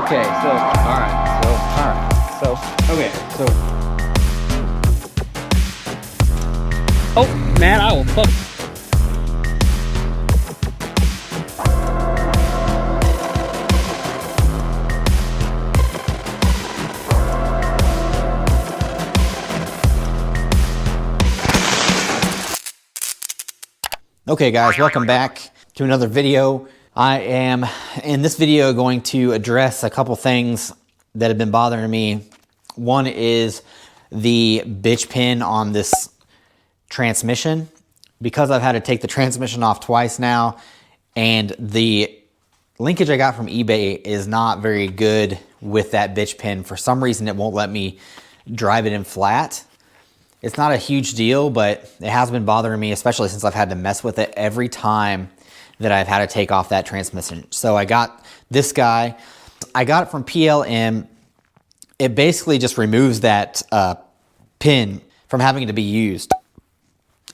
Okay, so, oh, man, I will fuck. Okay guys, welcome back to another video. I am in this video going to address a couple things that have been bothering me. One is the bitch pin on this transmission. Because I've had to take the transmission off twice now, and the linkage I got from eBay is not very good with that bitch pin. For some reason it won't let me drive it in flat. It's not a huge deal, but it has been bothering me, especially since I've had to mess with it every time that I've had to take off that transmission. So I got this guy. I got it from PLM. It basically just removes that pin from having to be used.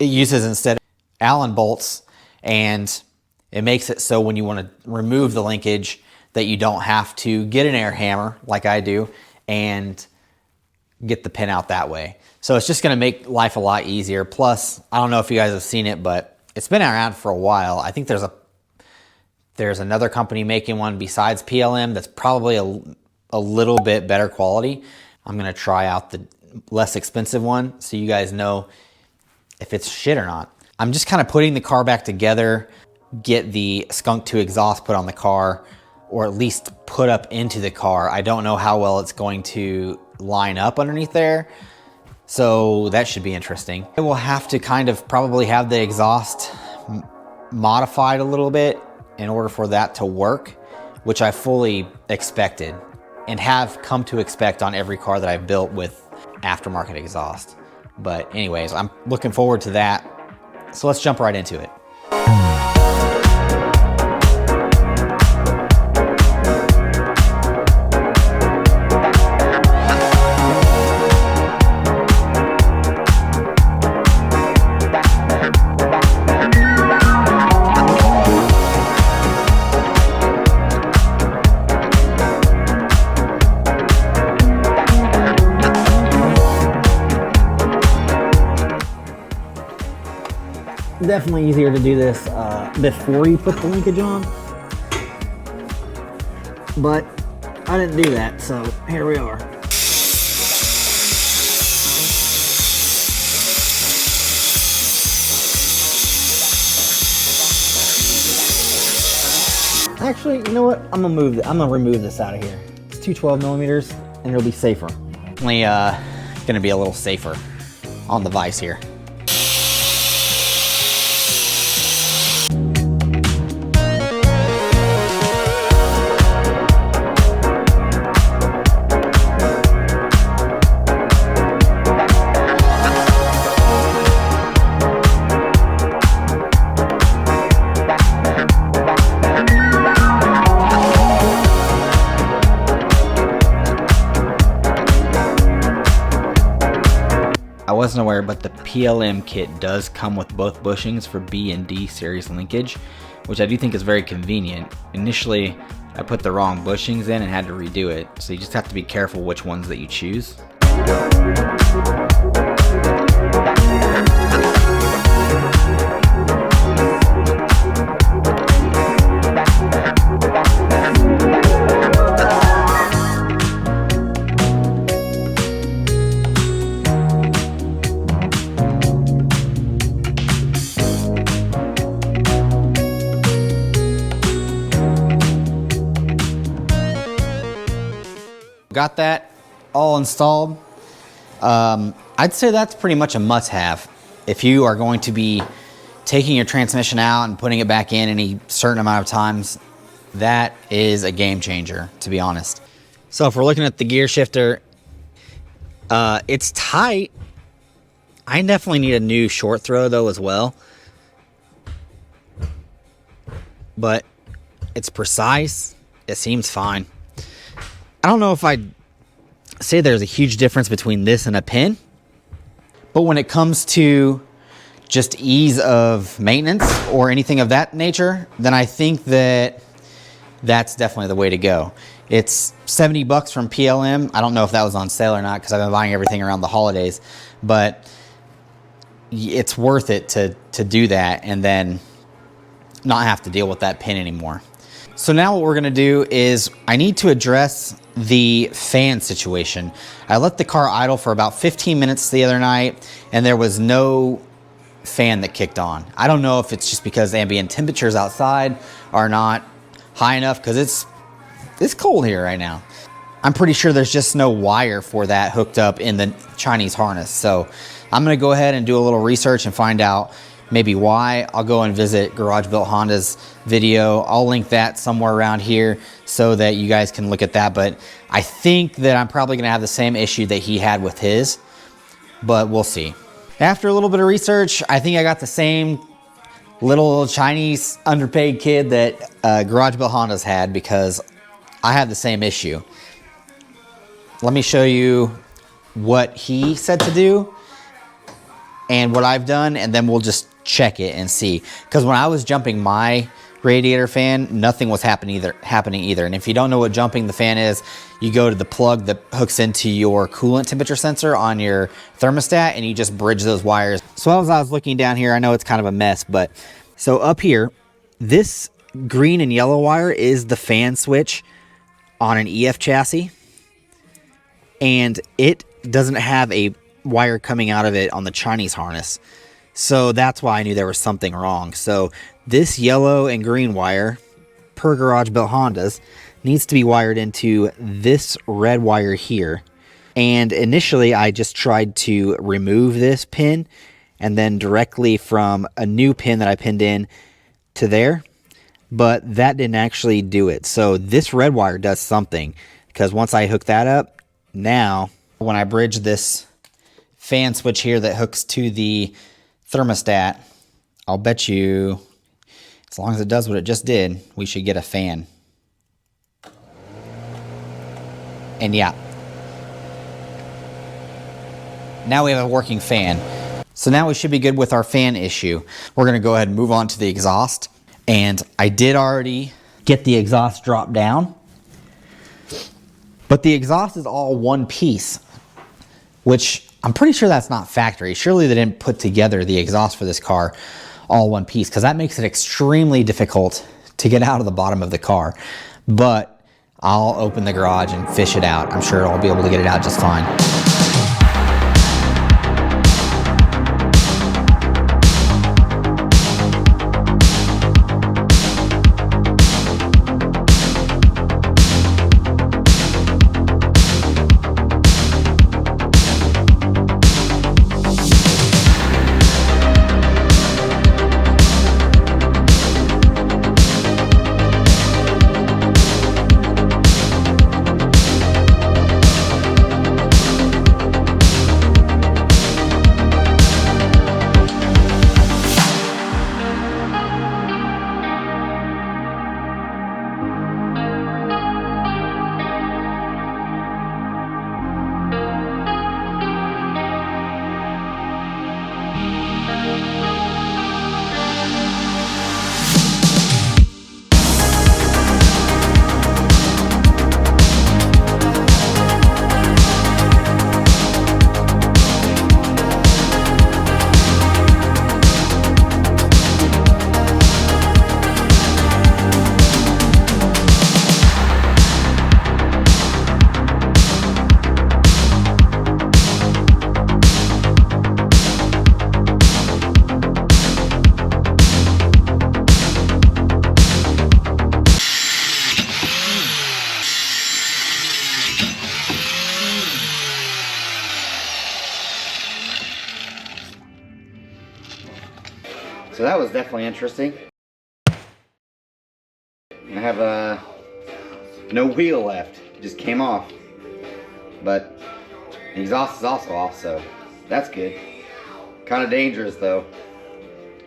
It uses instead Allen bolts, and it makes it so when you want to remove the linkage that you don't have to get an air hammer like I do and get the pin out that way. So it's just going to make life a lot easier. Plus, I don't know if you guys have seen it, but it's been around for a while. I think there's another company making one besides PLM that's probably a little bit better quality. I'm going to try out the less expensive one so you guys know if it's shit or not. I'm just kind of putting the car back together, get the Skunk 2 exhaust put on the car, or at least put up into the car. I don't know how well it's going to line up underneath there. So that should be interesting. I will have to kind of probably have the exhaust modified a little bit in order for that to work, which I fully expected and have come to expect on every car that I've built with aftermarket exhaust. But anyways, I'm looking forward to that. So let's jump right into it. Definitely easier to do this before you put the linkage on, but I didn't do that, so here we are. Actually, you know what? I'm gonna remove this out of here. It's 212 millimeters, and it'll be safer. Definitely gonna be a little safer on the vise here. I wasn't aware, but the PLM kit does come with both bushings for B and D series linkage, which I do think is very convenient. Initially, I put the wrong bushings in and had to redo it, so you just have to be careful which ones that you choose. Got that all installed. I'd say that's pretty much a must-have. If you are going to be taking your transmission out and putting it back in any certain amount of times, that is a game changer, to be honest. So if we're looking at the gear shifter, it's tight. I definitely need a new short throw though as well. But it's precise. It seems fine. I don't know if I'd say there's a huge difference between this and a pin, but when it comes to just ease of maintenance or anything of that nature, then I think that that's definitely the way to go. It's 70 bucks from PLM. I don't know if that was on sale or not because I've been buying everything around the holidays, but it's worth it to do that and then not have to deal with that pin anymore. So now what we're gonna do is I need to address the fan situation. I let the car idle for about 15 minutes the other night and there was no fan that kicked on. I don't know if it's just because ambient temperatures outside are not high enough because it's cold here right now. I'm pretty sure there's just no wire for that hooked up in the Chinese harness. So I'm gonna go ahead and do a little research and find out maybe why. I'll go and visit Garage Built Honda's video. I'll link that somewhere around here so that you guys can look at that. But I think that I'm probably gonna have the same issue that he had with his, but we'll see. After a little bit of research, I think I got the same little Chinese underpaid kid that Garage Built Honda's had because I have the same issue. Let me show you what he said to do and what I've done, and then we'll just check it and see. Because when I was jumping my radiator fan, nothing was happening either. And if you don't know what jumping the fan is, you go to the plug that hooks into your coolant temperature sensor on your thermostat and you just bridge those wires. So as I was looking down here, I know it's kind of a mess, but so up here, this green and yellow wire is the fan switch on an EF chassis, and it doesn't have a wire coming out of it on the Chinese harness. So that's why I knew there was something wrong. So this yellow and green wire, per Garage Built Honda's, needs to be wired into this red wire here. And initially I just tried to remove this pin and then directly from a new pin that I pinned in to there, but that didn't actually do it. So this red wire does something, because once I hook that up, now when I bridge this fan switch here that hooks to the thermostat, I'll bet you, as long as it does what it just did, we should get a fan. And yeah, now we have a working fan. So now we should be good with our fan issue. We're gonna go ahead and move on to the exhaust. And I did already get the exhaust dropped down, but the exhaust is all one piece, which I'm pretty sure that's not factory. Surely they didn't put together the exhaust for this car all one piece, because that makes it extremely difficult to get out of the bottom of the car. But I'll open the garage and fish it out. I'm sure I'll be able to get it out just fine. So that was definitely interesting. I have no wheel left. It just came off. But the exhaust is also off, so that's good. Kind of dangerous though.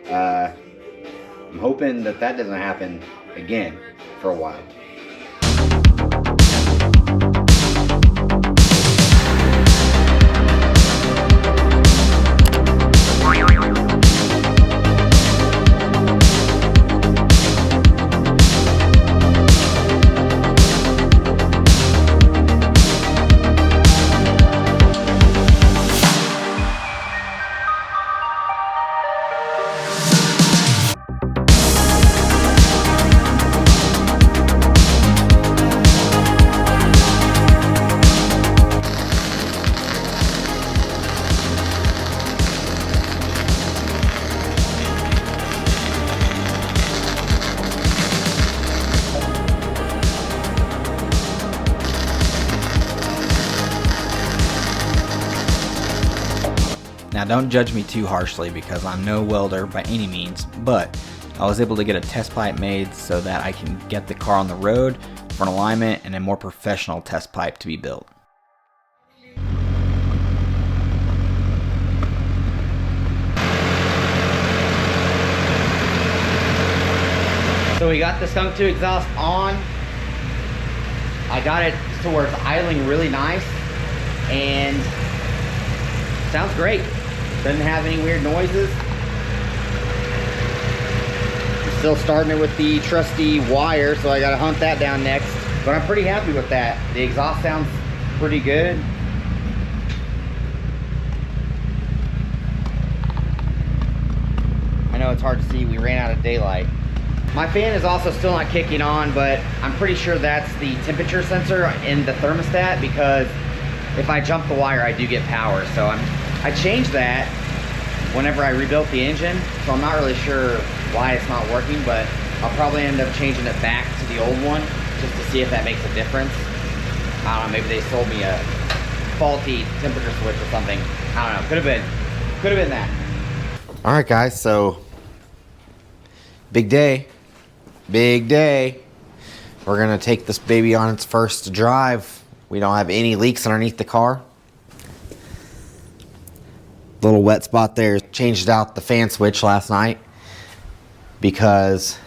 I'm hoping that that doesn't happen again for a while. Now don't judge me too harshly because I'm no welder by any means, but I was able to get a test pipe made so that I can get the car on the road for an alignment and a more professional test pipe to be built. So we got the Skunk 2 exhaust on. I got it to where it's idling really nice and sounds great. Doesn't have any weird noises. Still starting it with the trusty wire, so I gotta hunt that down next. But I'm pretty happy with that. The exhaust sounds pretty good. I know it's hard to see, we ran out of daylight. My fan is also still not kicking on, but I'm pretty sure that's the temperature sensor in the thermostat, because if I jump the wire, I do get power. So I changed that whenever I rebuilt the engine, so I'm not really sure why it's not working, but I'll probably end up changing it back to the old one just to see if that makes a difference. I don't know, maybe they sold me a faulty temperature switch or something. I don't know, could have been that. All right, guys, so big day. Big day. We're gonna take this baby on its first drive. We don't have any leaks underneath the car. Little wet spot there. Changed out the fan switch last night because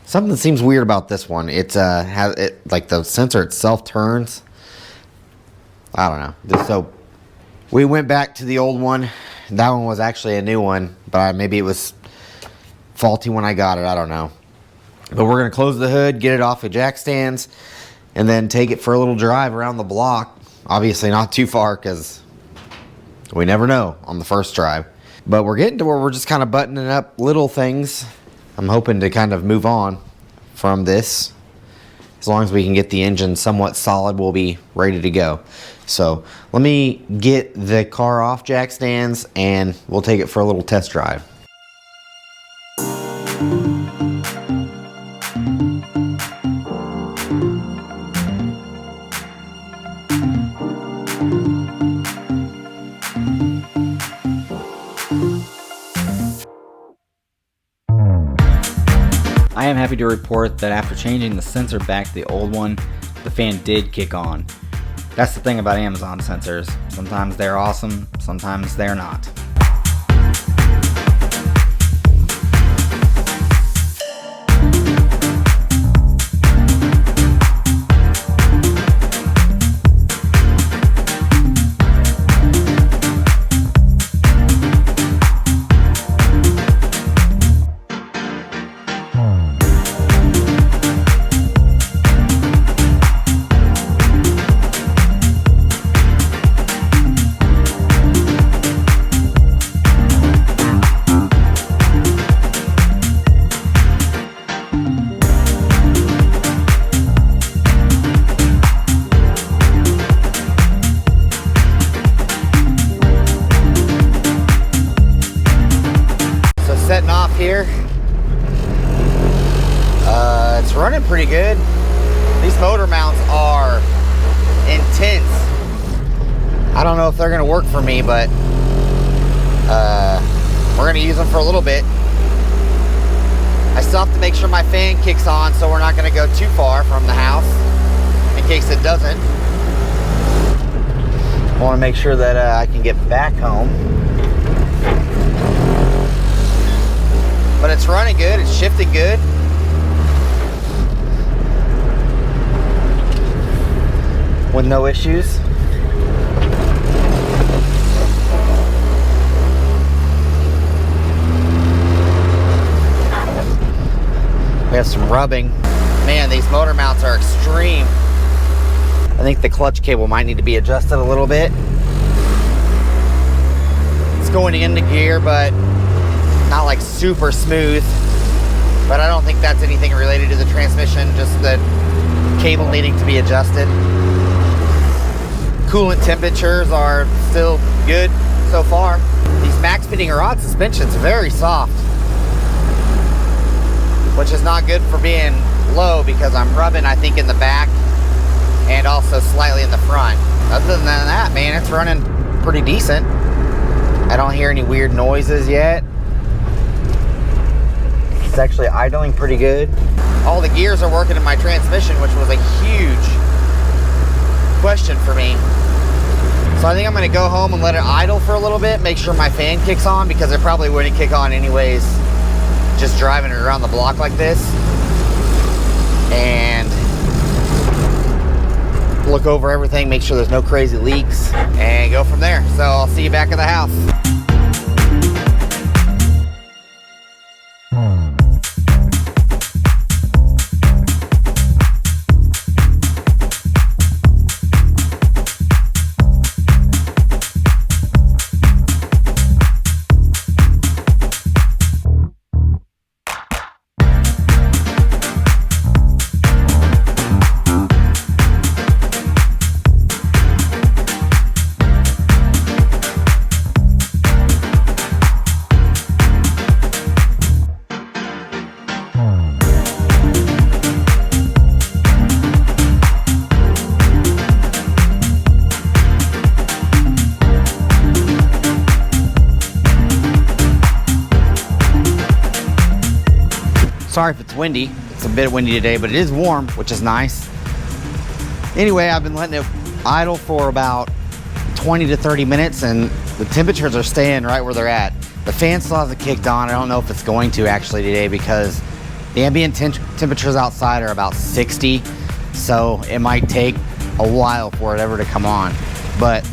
something seems weird about this one. It's like the sensor itself turns. I don't know. So we went back to the old one. That one was actually a new one, but maybe it was faulty when I got it. I don't know. But we're going to close the hood, get it off of jack stands, and then take it for a little drive around the block. Obviously not too far because we never know on the first drive. But we're getting to where we're just kind of buttoning up little things. I'm hoping to kind of move on from this. As long as we can get the engine somewhat solid, we'll be ready to go. So let me get the car off jack stands and we'll take it for a little test drive. I am happy to report that after changing the sensor back to the old one, the fan did kick on. That's the thing about Amazon sensors. Sometimes they're awesome, sometimes they're not. Setting off here. It's running pretty good. These motor mounts are intense. I don't know if they're gonna work for me, but we're gonna use them for a little bit. I still have to make sure my fan kicks on, so we're not gonna go too far from the house in case it doesn't. I want to make sure that I can get back home. But it's running good, it's shifting good. With no issues. We have some rubbing. Man, these motor mounts are extreme. I think the clutch cable might need to be adjusted a little bit. It's going into gear, but not like super smooth, but I don't think that's anything related to the transmission, just the cable needing to be adjusted. Coolant temperatures are still good so far. These max fitting rod suspension's very soft, which is not good for being low because I'm rubbing, I think, in the back and also slightly in the front. Other than that, man, it's running pretty decent. I don't hear any weird noises yet. It's actually idling pretty good. All the gears are working in my transmission, which was a huge question for me. So I think I'm gonna go home and let it idle for a little bit, make sure my fan kicks on, because it probably wouldn't kick on anyways, just driving it around the block like this. And look over everything, make sure there's no crazy leaks, and go from there. So I'll see you back at the house. Sorry if it's windy. It's a bit windy today, but it is warm, which is nice. Anyway, I've been letting it idle for about 20 to 30 minutes, and the temperatures are staying right where they're at. The fan still hasn't kicked on. I don't know if it's going to actually today, because the ambient temperatures outside are about 60, so it might take a while for it ever to come on. But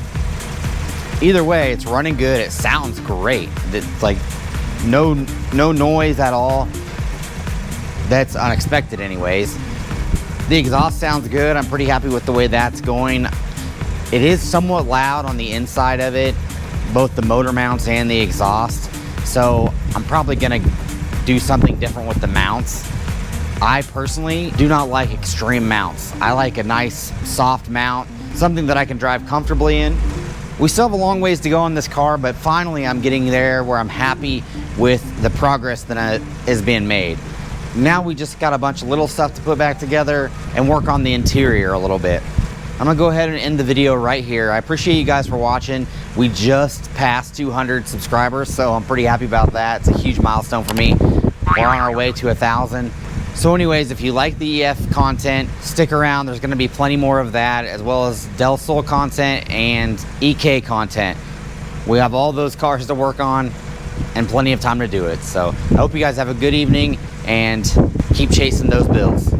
either way, it's running good. It sounds great. It's like no noise at all. That's unexpected anyways. The exhaust sounds good. I'm pretty happy with the way that's going. It is somewhat loud on the inside of it, both the motor mounts and the exhaust. So I'm probably gonna do something different with the mounts. I personally do not like extreme mounts. I like a nice soft mount, something that I can drive comfortably in. We still have a long ways to go on this car, but finally I'm getting there where I'm happy with the progress that is being made. Now we just got a bunch of little stuff to put back together and work on the interior a little bit. I'm gonna go ahead and end the video right here. I appreciate you guys for watching. We just passed 200 subscribers, so I'm pretty happy about that. It's a huge milestone for me. We're on our way to 1,000. So anyways, if you like the EF content, stick around. There's gonna be plenty more of that, as well as Del Sol content and EK content. We have all those cars to work on and plenty of time to do it. So I hope you guys have a good evening and keep chasing those bills.